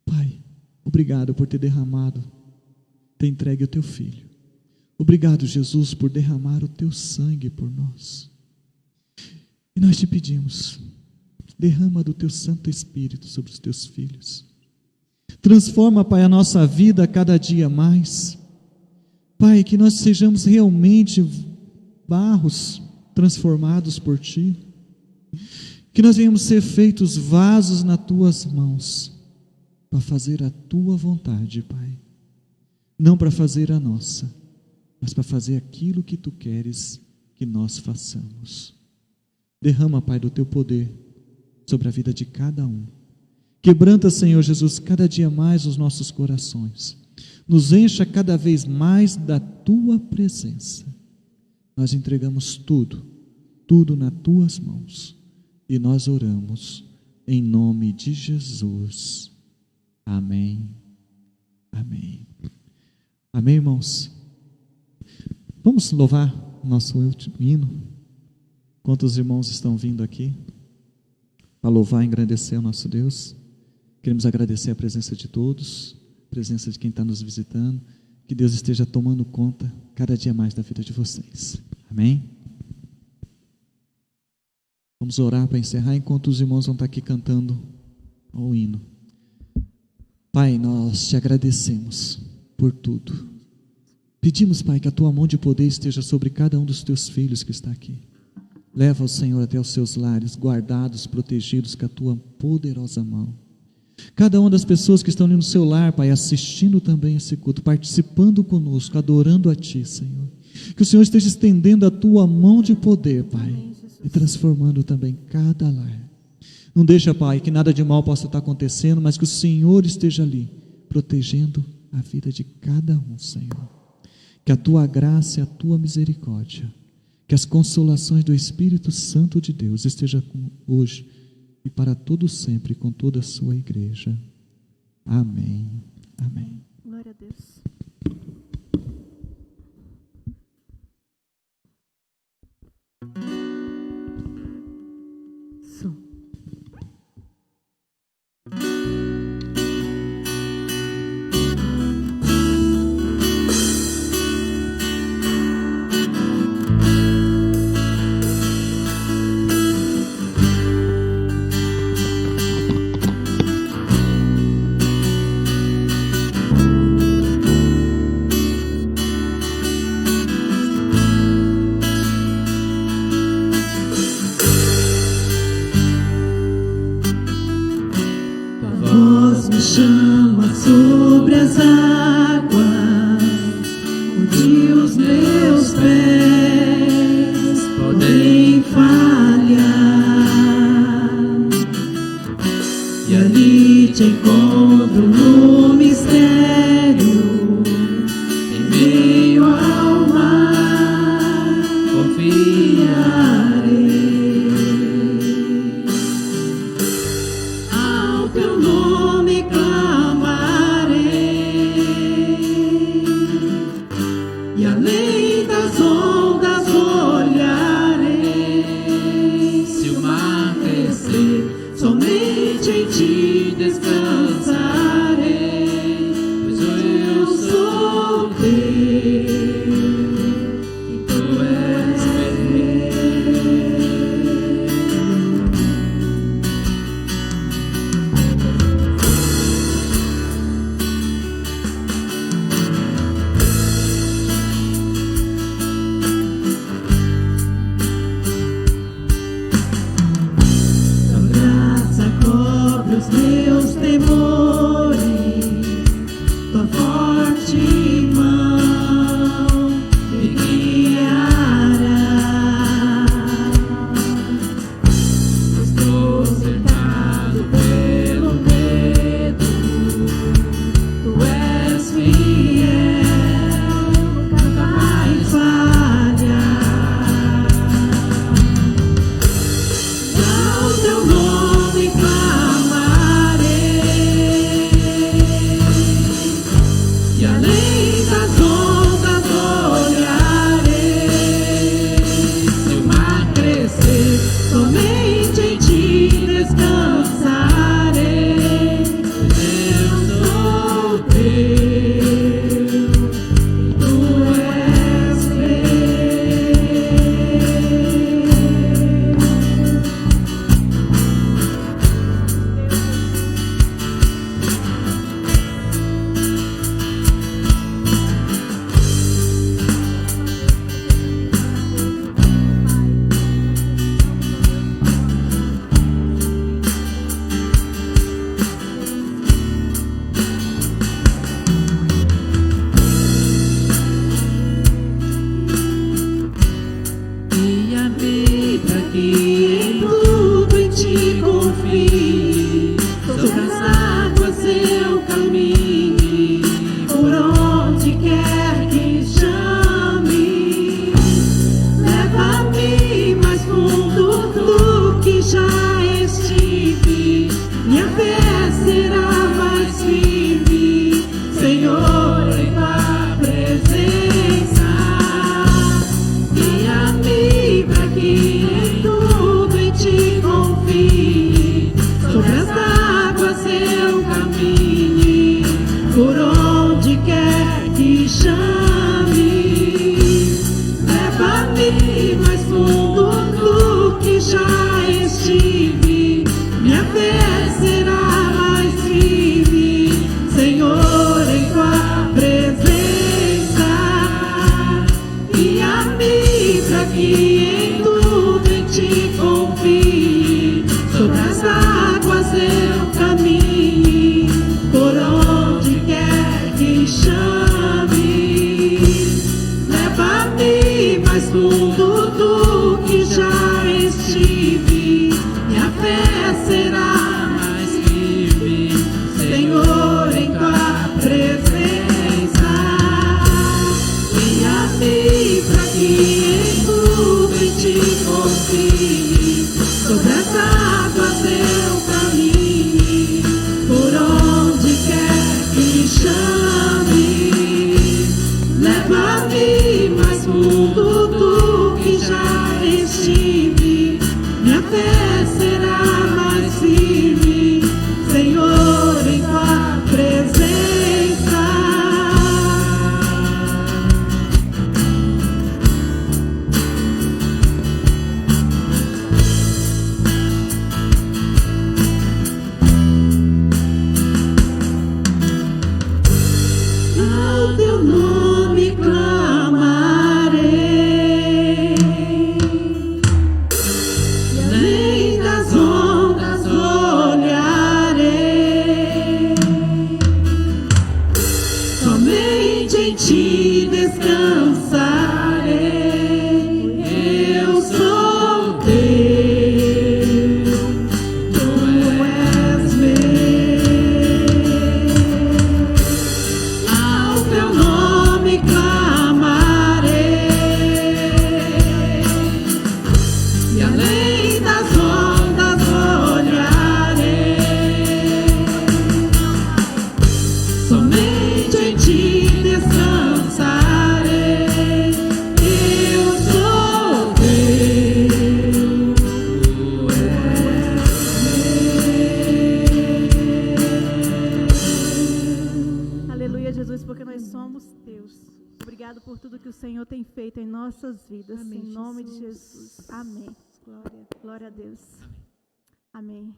Pai, obrigado por ter derramado, ter entregue o Teu Filho. Obrigado, Jesus, por derramar o Teu sangue por nós. E nós te pedimos, derrama do Teu Santo Espírito sobre os Teus filhos. Transforma, Pai, a nossa vida a cada dia mais. Pai, que nós sejamos realmente barros transformados por Ti. Que nós venhamos ser feitos vasos nas Tuas mãos, para fazer a Tua vontade, Pai. Não para fazer a nossa, mas para fazer aquilo que Tu queres que nós façamos. Derrama, Pai, do Teu poder sobre a vida de cada um. Quebranta, Senhor Jesus, cada dia mais os nossos corações. Nos encha cada vez mais da Tua presença. Nós entregamos tudo, tudo nas Tuas mãos. E nós oramos em nome de Jesus. Amém. Amém. Amém, irmãos? Vamos louvar nosso último hino. Enquanto os irmãos estão vindo aqui para louvar e engrandecer o nosso Deus, queremos agradecer a presença de todos, presença de quem está nos visitando, que Deus esteja tomando conta cada dia mais da vida de vocês. Amém? Vamos orar para encerrar enquanto os irmãos vão estar aqui cantando o hino. Pai, nós te agradecemos por tudo. Pedimos, Pai, que a tua mão de poder esteja sobre cada um dos teus filhos que está aqui. Leva o Senhor até os seus lares, guardados, protegidos com a tua poderosa mão. Cada uma das pessoas que estão ali no seu lar, Pai, assistindo também esse culto, participando conosco, adorando a Ti, Senhor. Que o Senhor esteja estendendo a tua mão de poder, Pai, e transformando também cada lar. Não deixa, Pai, que nada de mal possa estar acontecendo, mas que o Senhor esteja ali, protegendo a vida de cada um, Senhor. Que a tua graça e a tua misericórdia, que as consolações do Espírito Santo de Deus esteja hoje e para todo sempre com toda a sua igreja. Amém. Amém. Glória a Deus. Som. Chama sobre as águas, onde os meus pés podem falhar, e ali te encontro no mistério, em meio ao mar, confiarei. Ao teu nome e além das ondas olharei. Se o mar crescer, somente em ti descansarei. te confie, sobre as águas eu caminhe, por onde quer que chame. Leva-me mais fundo do que já estive, minha fé será mais firme, Senhor, em tua presença. Guia-me pra que em tudo em ti confie, sobre as águas eu caminhe, por onde quer que chame. Leva-me mais fundo do que já estive, minha fé será mais firme, Senhor, em tua presença. Ao teu nome clamarei, e além das ondas olharei, somente em ti descansarei. Eu sou teu, tu és meu. Ao teu nome clamarei, e além das ondas olharei, somente em ti descansarei. Eu sou teu, tu és meu. Aleluia, Jesus, porque nós somos teus. Obrigado por tudo que o Senhor tem feito em nossas vidas. Amém, em nome de Jesus. Jesus. Amém. Glória a Deus. Amém.